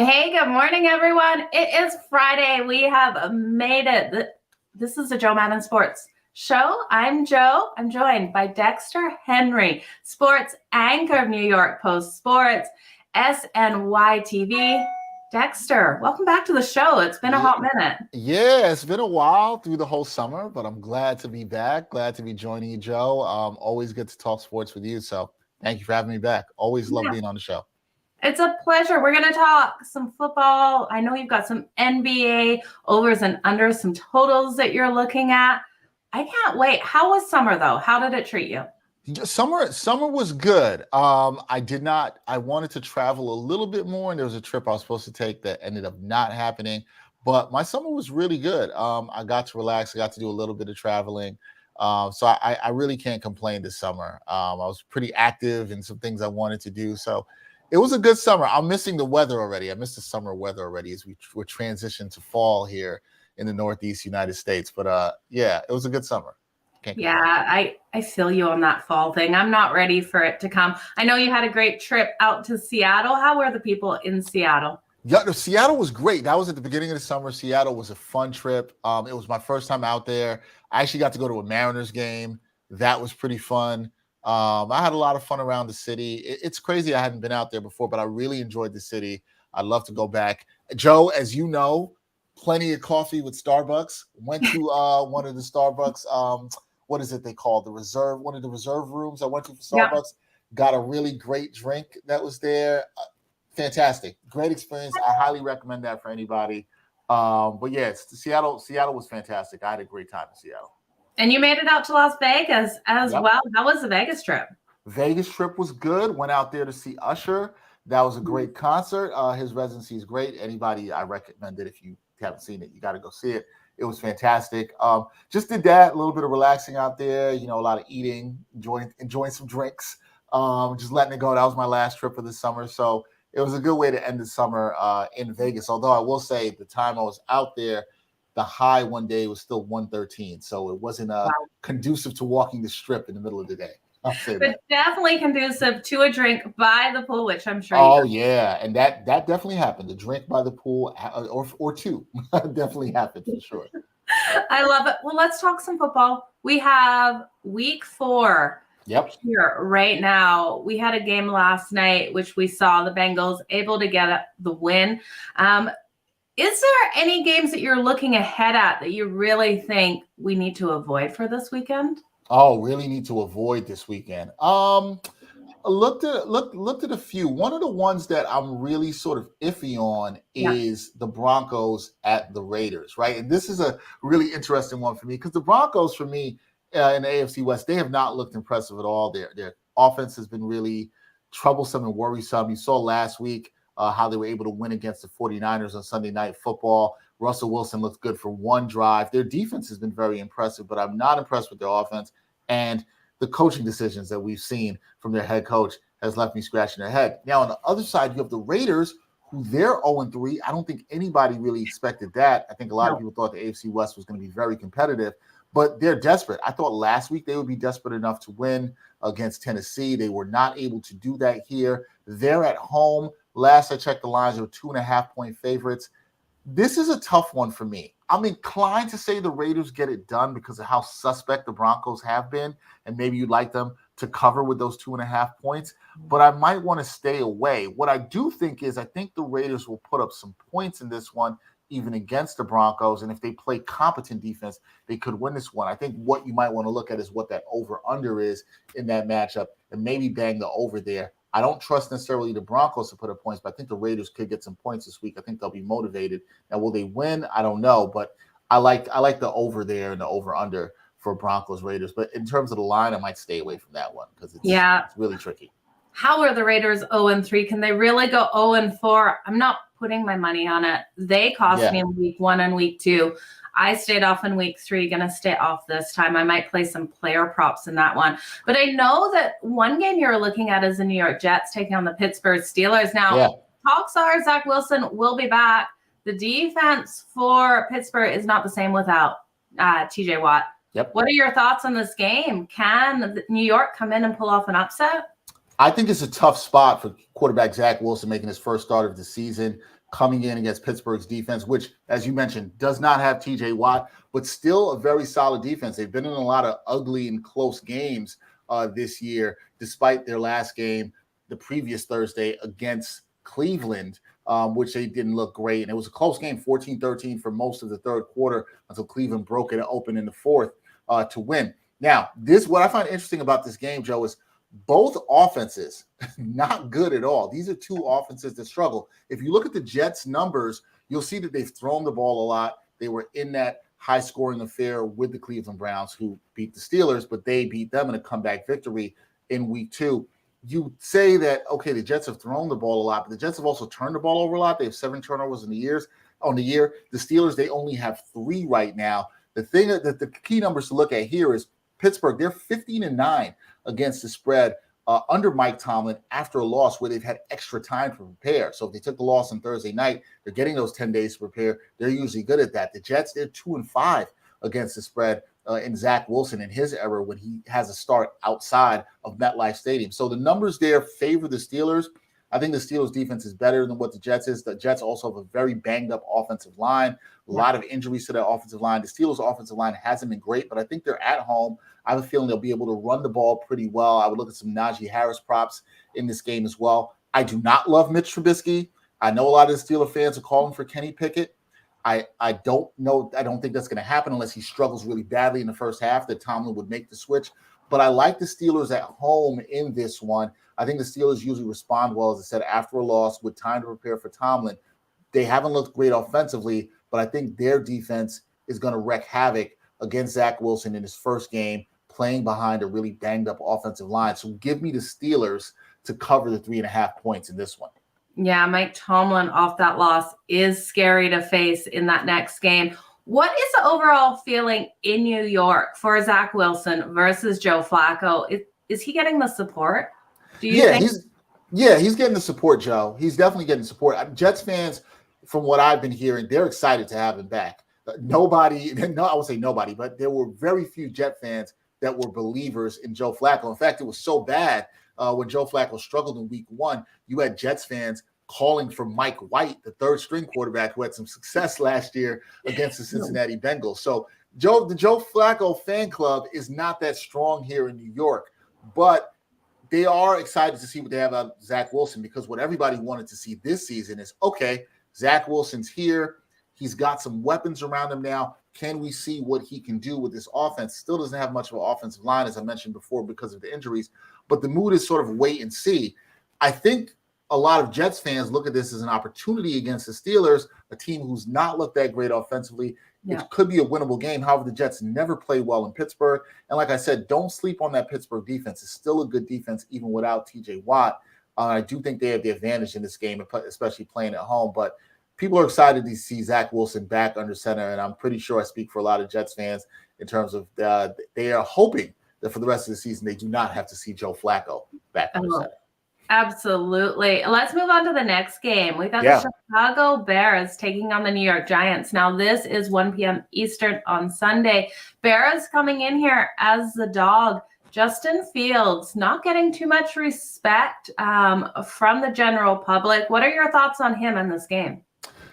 Hey, good morning, everyone. It is Friday. We have made it. This is the Joe Madden Sports Show. I'm Joe. I'm joined by Dexter Henry, sports anchor of New York Post Sports, SNYtv. Dexter, welcome back to the show. It's been a hot minute. Yeah, it's been a while through the whole summer, but I'm glad to be back. Glad to be joining you, Joe. Always good to talk sports with you. So thank you for having me back. Always love being on the show. It's a pleasure. We're going to talk some football. I know you've got some NBA overs and unders, some totals that you're looking at. I can't wait. How was summer, though? How did it treat you? Summer was good. I wanted to travel a little bit more, and there was a trip I was supposed to take that ended up not happening. But my summer was really good. I got to relax. I got to do a little bit of traveling. So I really can't complain this summer. I was pretty active in some things I wanted to do. So it was a good summer. I'm missing the weather already. I miss the summer weather already as we're transitioning to fall here in the Northeast United States. But yeah, it was a good summer. Yeah, I feel you on that fall thing. I'm not ready for it to come. I know you had a great trip out to Seattle. How were the people in Seattle? Yeah, Seattle was great. That was at the beginning of the summer. Seattle was a fun trip. It was my first time out there. I actually got to go to a Mariners game. That was pretty fun. I had a lot of fun around the city. It's crazy I hadn't been out there before, but I really enjoyed the city. I'd love to go back. Joe, as you know, plenty of coffee with Starbucks. Went to one of the Starbucks. What is it they call the reserve? One of the reserve rooms I went to for Starbucks. Yeah. Got a really great drink that was there. Fantastic, great experience. I highly recommend that for anybody. But yeah, Seattle was fantastic. I had a great time in Seattle. And you made it out to Las Vegas as well. How was the Vegas trip? Vegas trip was good. Went out there to see Usher. That was a great concert. His residency is great. Anybody, I recommend it. If you haven't seen it, you got to go see it. It was fantastic. Just did that, a little bit of relaxing out there, a lot of eating, enjoying some drinks, just letting it go. That was my last trip of the summer. So it was a good way to end the summer in Vegas. Although I will say the time I was out there, the high one day was still 113. So it wasn't conducive to walking the strip in the middle of the day. I'll say but that. Definitely conducive to a drink by the pool, which I'm sure. Oh yeah, and that definitely happened. The drink by the pool, or two, definitely happened for sure. I love it. Well, let's talk some football. We have week 4. Yep. Here right now. We had a game last night, which we saw the Bengals able to get the win. Is there any games that you're looking ahead at that you really think we need to avoid for this weekend? Oh, really need to avoid this weekend. Looked at a few. One of the ones that I'm really sort of iffy on is the Broncos at the Raiders, right? And this is a really interesting one for me because the Broncos, for me, in the AFC West, they have not looked impressive at all. Their offense has been really troublesome and worrisome. You saw last week how they were able to win against the 49ers on Sunday Night Football. Russell Wilson looked good for one drive. Their defense has been very impressive, but I'm not impressed with their offense. And the coaching decisions that we've seen from their head coach has left me scratching their head. Now, on the other side, you have the Raiders, who they're 0-3. I don't think anybody really expected that. I think a lot of people thought the AFC West was going to be very competitive, but they're desperate. I thought last week they would be desperate enough to win against Tennessee. They were not able to do that here. They're at home. Last I checked the lines, they were 2.5-point favorites. This is a tough one for me. I'm inclined to say the Raiders get it done because of how suspect the Broncos have been, and maybe you'd like them to cover with those 2.5 points, but I might want to stay away. What I do think is I think the Raiders will put up some points in this one, even against the Broncos, and if they play competent defense, they could win this one. I think what you might want to look at is what that over-under is in that matchup and maybe bang the over there. I don't trust necessarily the Broncos to put up points, but I think the Raiders could get some points this week. I think they'll be motivated. Now, will they win? I don't know, but I like the over there and the over-under for Broncos Raiders. But in terms of the line, I might stay away from that one because it's really tricky. How are the Raiders 0-3? Can they really go 0-4? I'm not putting my money on it. They cost me in week 1 and week 2. I stayed off in week 3, going to stay off this time. I might play some player props in that one. But I know that one game you're looking at is the New York Jets taking on the Pittsburgh Steelers. Now, talks are Zach Wilson will be back. The defense for Pittsburgh is not the same without TJ Watt. Yep. What are your thoughts on this game? Can New York come in and pull off an upset? I think it's a tough spot for quarterback Zach Wilson making his first start of the season. coming in against Pittsburgh's defense, which, as you mentioned, does not have TJ Watt, but still a very solid defense. They've been in a lot of ugly and close games this year, despite their last game the previous Thursday against Cleveland, which they didn't look great. And it was a close game, 14-13 for most of the third quarter until Cleveland broke it open in the fourth to win. Now, what I find interesting about this game, Joe, is both offenses not good at all. These are two offenses that struggle. If you look at the Jets' numbers, you'll see that they've thrown the ball a lot. They were in that high-scoring affair with the Cleveland Browns, who beat the Steelers, but they beat them in a comeback victory in week 2. You say that, okay, the Jets have thrown the ball a lot, but the Jets have also turned the ball over a lot. They have 7 turnovers on the year. The Steelers, they only have 3 right now. The thing that the key numbers to look at here is Pittsburgh, they're 15-9 against the spread under Mike Tomlin after a loss where they've had extra time to prepare. So if they took the loss on Thursday night, they're getting those 10 days to prepare. They're usually good at that. The Jets, they're 2-5 against the spread in Zach Wilson in his era when he has a start outside of MetLife Stadium. So the numbers there favor the Steelers. I think the Steelers defense is better than what the Jets is. The Jets also have a very banged up offensive line, a lot of injuries to that offensive line. The Steelers offensive line hasn't been great, but I think they're at home. I have a feeling they'll be able to run the ball pretty well. I would look at some Najee Harris props in this game as well. I do not love Mitch Trubisky. I know a lot of the Steelers fans are calling for Kenny Pickett. I don't know. I don't think that's going to happen unless he struggles really badly in the first half that Tomlin would make the switch. But I like the Steelers at home in this one. I think the Steelers usually respond well, as I said, after a loss with time to prepare for Tomlin. They haven't looked great offensively, but I think their defense is going to wreak havoc against Zach Wilson in his first game, playing behind a really banged up offensive line. So give me the Steelers to cover the 3.5 points in this one. Yeah, Mike Tomlin off that loss is scary to face in that next game. What is the overall feeling in New York for Zach Wilson versus Joe Flacco? Is he getting the support? Do you think? He's getting the support, Joe. He's definitely getting support. Jets fans, from what I've been hearing, they're excited to have him back. I won't say nobody, but there were very few Jet fans that were believers in Joe Flacco. In fact, it was so bad when Joe Flacco struggled in week 1, you had Jets fans calling for Mike White, the third-string quarterback who had some success last year against the Cincinnati Bengals. So the Joe Flacco fan club is not that strong here in New York, but they are excited to see what they have out of Zach Wilson, because what everybody wanted to see this season is, okay, Zach Wilson's here. He's got some weapons around him now. Can we see what he can do with this offense? Still doesn't have much of an offensive line, as I mentioned before, because of the injuries. But the mood is sort of wait and see. I think a lot of Jets fans look at this as an opportunity against the Steelers, a team who's not looked that great offensively. Yeah. It could be a winnable game. However, the Jets never play well in Pittsburgh. And like I said, don't sleep on that Pittsburgh defense. It's still a good defense even without TJ Watt. I do think they have the advantage in this game, especially playing at home. But people are excited to see Zach Wilson back under center, and I'm pretty sure I speak for a lot of Jets fans in terms of they are hoping that for the rest of the season they do not have to see Joe Flacco back under center. Absolutely. Let's move on to the next game. We've got the Chicago Bears taking on the New York Giants. Now, this is 1 p.m. Eastern on Sunday. Bears coming in here as the dog. Justin Fields not getting too much respect from the general public. What are your thoughts on him in this game?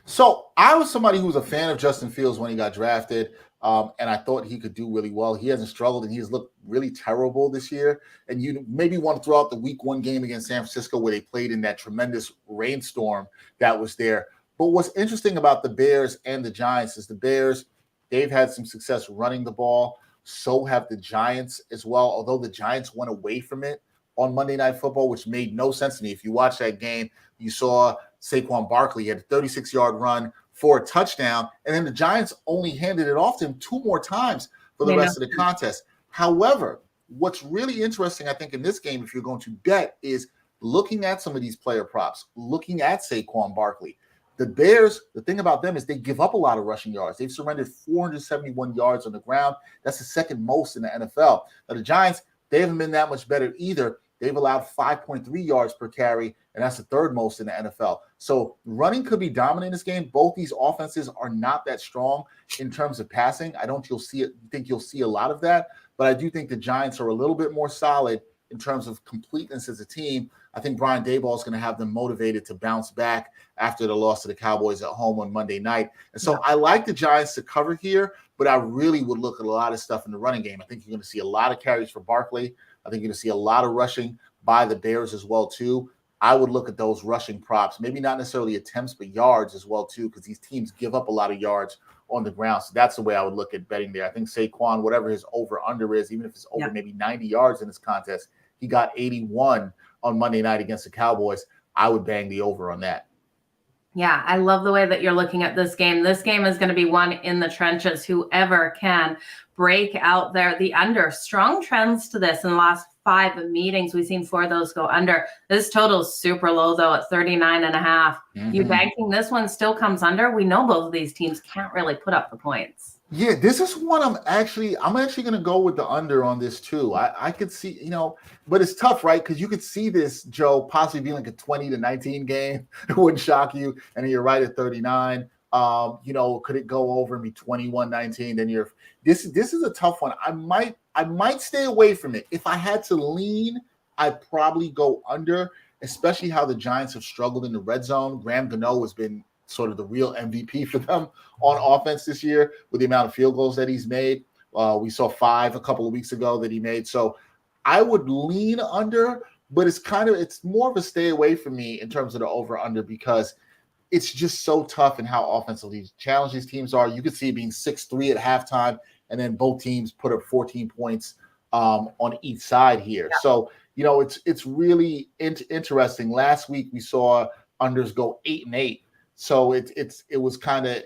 So I was somebody who was a fan of Justin Fields when he got drafted, and I thought he could do really well. He hasn't struggled, and he's looked really terrible this year. And you maybe want to throw out the week 1 game against San Francisco where they played in that tremendous rainstorm that was there. But what's interesting about the Bears and the Giants is the Bears, they've had some success running the ball. So have the Giants as well, although the Giants went away from it on Monday Night Football, which made no sense to me. If you watch that game, you saw Saquon Barkley had a 36-yard run for a touchdown, and then the Giants only handed it off to him 2 more times for the rest of the contest. However, what's really interesting, I think, in this game, if you're going to bet, is looking at some of these player props, looking at Saquon Barkley. The Bears, the thing about them is they give up a lot of rushing yards. They've surrendered 471 yards on the ground. That's the second most in the NFL. Now, the Giants, they haven't been that much better either. They've allowed 5.3 yards per carry, and that's the third most in the NFL. So running could be dominant in this game. Both these offenses are not that strong in terms of passing. I don't think you'll see a lot of that, but I do think the Giants are a little bit more solid in terms of completeness as a team, I think Brian Daboll is going to have them motivated to bounce back after the loss to the Cowboys at home on Monday night. And so I like the Giants to cover here, but I really would look at a lot of stuff in the running game. I think you're going to see a lot of carries for Barkley. I think you're going to see a lot of rushing by the Bears as well, too. I would look at those rushing props, maybe not necessarily attempts, but yards as well, too, because these teams give up a lot of yards on the ground. So that's the way I would look at betting there. I think Saquon, whatever his over-under is, even if it's over maybe 90 yards in this contest, he got 81 on Monday night against the Cowboys. I would bang the over on that. Yeah, I love the way that you're looking at this game. This game is going to be won in the trenches. Whoever can break out there, the under. Strong trends to this in the last 5 meetings. We've seen 4 of those go under. This total is super low, though, at 39.5. Mm-hmm. You banking this one still comes under. We know both of these teams can't really put up the points. Yeah, this is one I'm actually going to go with the under on this too. I could see, but it's tough, right? Because you could see this, Joe, possibly being like a 20-19 game. It wouldn't shock you. And then you're right at 39. Could it go over and be 21-19? Then this is a tough one. I might stay away from it. If I had to lean, I'd probably go under, especially how the Giants have struggled in the red zone. Graham Gano has been sort of the real MVP for them on offense this year with the amount of field goals that he's made. We saw 5 a couple of weeks ago that he made. So I would lean under, but it's more of a stay away from me in terms of the over under, because it's just so tough in how offensively challenged these teams are. You could see it being 6-3 at halftime, and then both teams put up 14 points on each side here. Yeah. So, it's really interesting. Last week we saw unders go 8-8. So it was kind of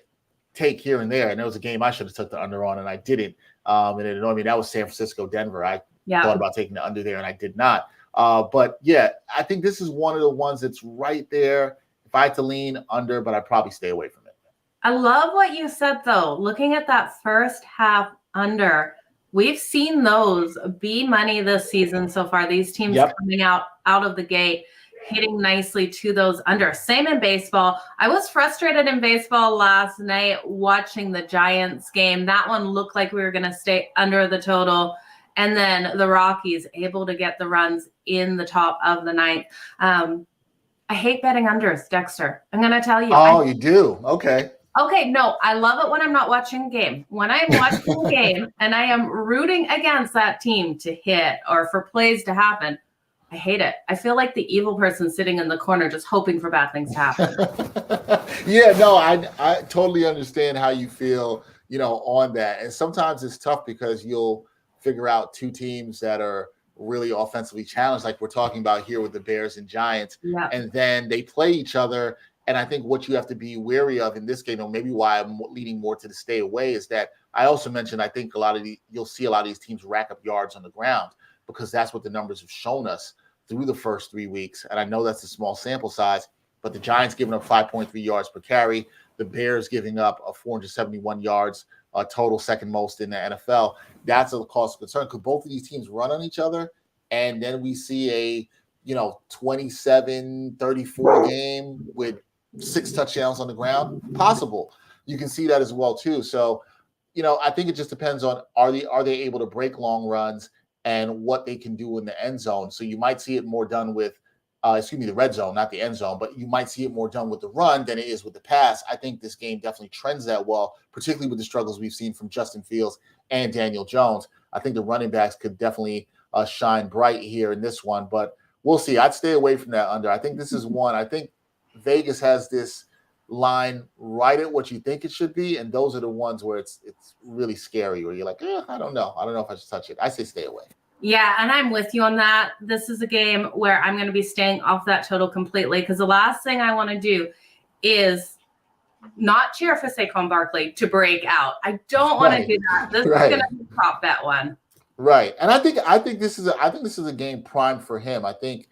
take here and there. And there was a game I should have took the under on, and I didn't. And it annoyed me. That was San Francisco, Denver. I thought about taking the under there, and I did not. But yeah, I think this is one of the ones that's right there. If I had to lean under, but I'd probably stay away from it. I love what you said, though. Looking at that first half under, we've seen those be money this season so far. These teams coming out of the gate, hitting nicely to those under. Same in baseball. I was frustrated in baseball last night watching the Giants game. That one looked like we were going to stay under the total. And then the Rockies able to get the runs in the top of the ninth. I hate betting unders, Dexter. I'm going to tell you. Oh, you do? Okay. Okay, no, I love it when I'm not watching a game. When I'm watching a game and I am rooting against that team to hit or for plays to happen, I hate it. I feel like the evil person sitting in the corner just hoping for bad things to happen. Yeah, no, I totally understand how you feel, on that. And sometimes it's tough because you'll figure out 2 teams that are really offensively challenged, like we're talking about here with the Bears and Giants, and then they play each other. And I think what you have to be wary of in this game, or maybe why I'm leaning more to the stay away, is that I also mentioned I think you'll see a lot of these teams rack up yards on the ground, because that's what the numbers have shown us through the first 3 weeks. And I know that's a small sample size, but the Giants giving up 5.3 yards per carry, the Bears giving up 471 yards total, second most in the NFL. That's a cause of concern, because both of these teams run on each other, and then we see a 27-34 game with 6 touchdowns on the ground. Possible. You can see that as well too. So, I think it just depends on are they able to break long runs and what they can do in the end zone. So you might see it more done with, the red zone, not the end zone, but you might see it more done with the run than it is with the pass. I think this game definitely trends that well, particularly with the struggles we've seen from Justin Fields and Daniel Jones. I think the running backs could definitely shine bright here in this one, but we'll see. I'd stay away from that under. I think this is one. I think Vegas has this line right at what you think it should be, and those are the ones where it's really scary, where you're like, I don't know if I should touch it. I say stay away. Yeah, and I'm with you on that. This is a game where I'm going to be staying off that total completely, because the last thing I want to do is not cheer for Saquon Barkley to break out. I don't want to do that. This is going to prop that one. Right, and I think this is a game primed for him. I think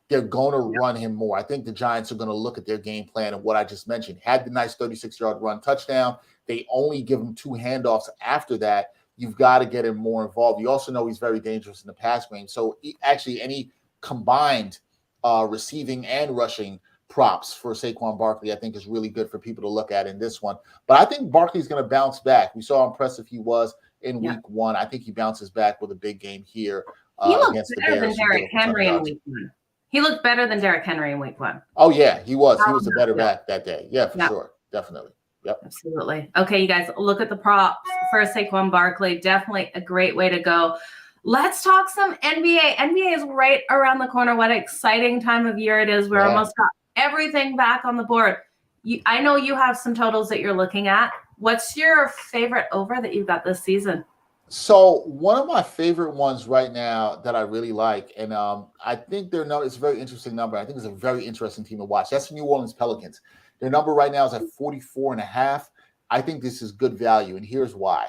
they're going to run him more. I think the Giants are going to look at their game plan and what I just mentioned. Had the nice 36-yard run touchdown. They only give him 2 handoffs after that. You've got to get him more involved. You also know he's very dangerous in the pass game. So actually any combined receiving and rushing props for Saquon Barkley, I think, is really good for people to look at in this one. But I think Barkley's going to bounce back. We saw how impressive he was in week 1. I think he bounces back with a big game here He looked against the better than Bears. Who gave Derrick up a ton of Henry in yards. week 1. He looked better than Derrick Henry in week 1. Oh, yeah, he was. He was the better back that day. Yeah, for sure. Definitely. Yep. Absolutely. Okay, you guys, look at the props for Saquon Barkley. Definitely a great way to go. Let's talk some NBA. NBA is right around the corner. What an exciting time of year it is. We're almost got everything back on the board. I know you have some totals that you're looking at. What's your favorite over that you've got this season? So one of my favorite ones right now that I really like, and I think it's a very interesting number. I think it's a very interesting team to watch. That's the New Orleans Pelicans. Their number right now is at 44.5. I think this is good value, and here's why.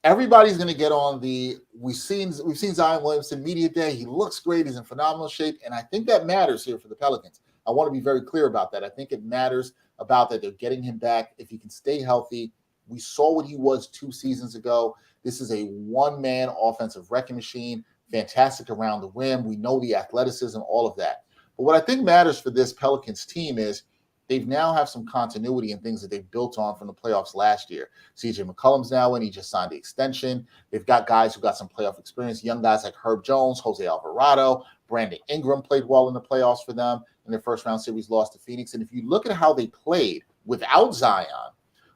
Everybody's going to get on we've seen Zion Williamson media day. He looks great. He's in phenomenal shape, and I think that matters here for the Pelicans. I want to be very clear about that. I think it matters about that they're getting him back. If he can stay healthy, we saw what he was 2 seasons ago. This is a one-man offensive wrecking machine, fantastic around the rim. We know the athleticism, all of that. But what I think matters for this Pelicans team is they've now have some continuity and things that they've built on from the playoffs last year. CJ McCollum's now in. He just signed the extension. They've got guys who got some playoff experience, young guys like Herb Jones, Jose Alvarado. Brandon Ingram played well in the playoffs for them in their first-round series, lost to Phoenix. And if you look at how they played without Zion,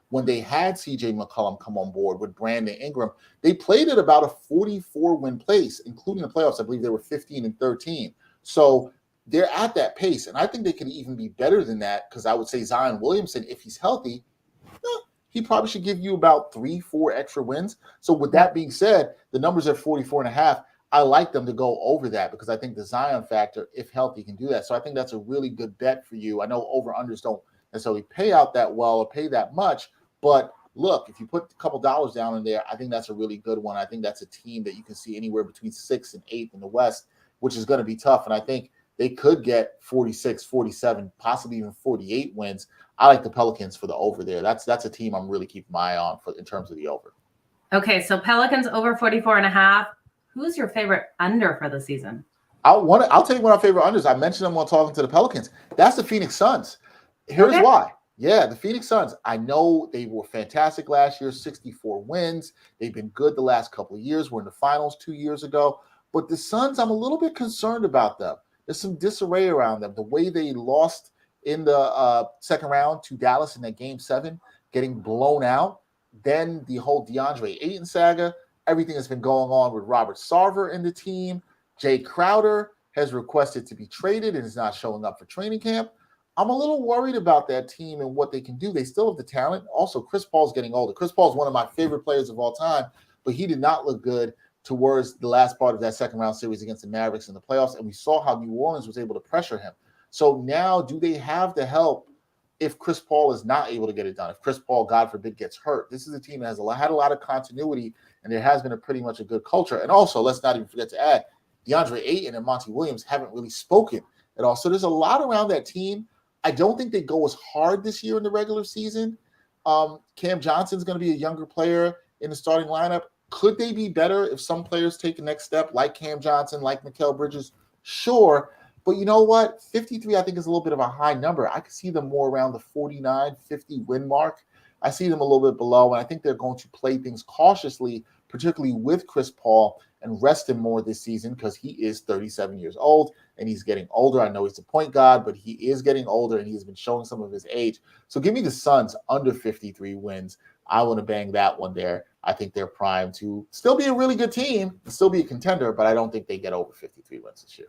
when they had CJ McCollum come on board with Brandon Ingram, they played at about a 44-win pace, including the playoffs. I believe they were 15-13. So they're at that pace, and I think they could even be better than that because I would say Zion Williamson, if he's healthy, he probably should give you about 3-4 extra wins. So with that being said, the numbers are 44.5. I like them to go over that because I think the Zion factor, if healthy, can do that. So I think that's a really good bet for you. I know over-unders don't necessarily pay out that well or pay that much, but look, if you put a couple dollars down in there, I think that's a really good one. I think that's a team that you can see anywhere between 6th and 8th in the West, which is going to be tough. And I think they could get 46, 47, possibly even 48 wins. I like the Pelicans for the over there. That's a team I'm really keeping my eye on in terms of the over. Okay, so Pelicans over 44.5. Who's your favorite under for the season? I'll tell you one of my favorite unders. I mentioned them while talking to the Pelicans. That's the Phoenix Suns. Here's why. Yeah, the Phoenix Suns, I know they were fantastic last year, 64 wins. They've been good the last couple of years. We're in the finals 2 years ago. But the Suns, I'm a little bit concerned about them. There's some disarray around them. The way they lost in the second round to Dallas in that Game 7, getting blown out. Then the whole DeAndre Ayton saga, everything that's been going on with Robert Sarver in the team. Jay Crowder has requested to be traded and is not showing up for training camp. I'm a little worried about that team and what they can do. They still have the talent. Also, Chris Paul's getting older. Chris Paul's one of my favorite players of all time, but he did not look good towards the last part of that second round series against the Mavericks in the playoffs, and we saw how New Orleans was able to pressure him. So now do they have the help if Chris Paul is not able to get it done? If Chris Paul, God forbid, gets hurt? This is a team that has had a lot of continuity, and there has been pretty much a good culture. And also, let's not even forget to add, DeAndre Ayton and Monty Williams haven't really spoken at all. So there's a lot around that team. I don't think they go as hard this year in the regular season. Cam Johnson's going to be a younger player in the starting lineup. Could they be better if some players take the next step, like Cam Johnson, like Mikal Bridges? Sure. But you know what? 53, I think, is a little bit of a high number. I could see them more around the 49, 50 win mark. I see them a little bit below, and I think they're going to play things cautiously, particularly with Chris Paul, and rest him more this season because he is 37 years old and he's getting older. I know he's a point guard, but he is getting older and he has been showing some of his age. So give me the Suns under 53 wins. I want to bang that one there. I think they're primed to still be a really good team, still be a contender, but I don't think they get over 53 wins this year.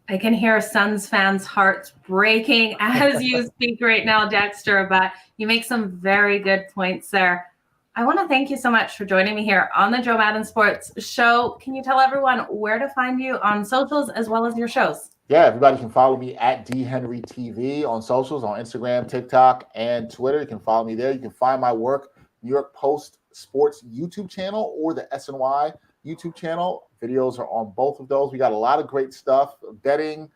I can hear Suns fans' hearts breaking as you speak right now, Dexter, but you make some very good points there. I want to thank you so much for joining me here on the Joe Madden Sports Show. Can you tell everyone where to find you on socials as well as your shows? Yeah, everybody can follow me at DHenryTV on socials, on Instagram, TikTok, and Twitter. You can follow me there. You can find my work, New York Post Sports YouTube channel or the SNY YouTube channel. Videos are on both of those. We got a lot of great stuff, betting,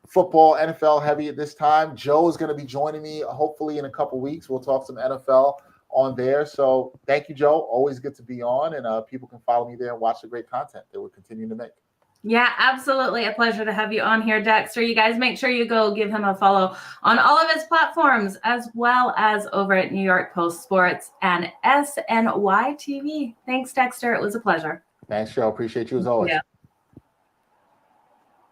football, NFL heavy at this time. Joe is going to be joining me hopefully in a couple weeks. We'll talk some NFL on there. So thank you, Joe. Always good to be on, and people can follow me there and watch the great content that we're continuing to make. Yeah, absolutely. A pleasure to have you on here, Dexter. You guys make sure you go give him a follow on all of his platforms, as well as over at New York Post Sports and SNYtv. Thanks, Dexter. It was a pleasure. Thanks, Joe. Appreciate you as always. Yeah.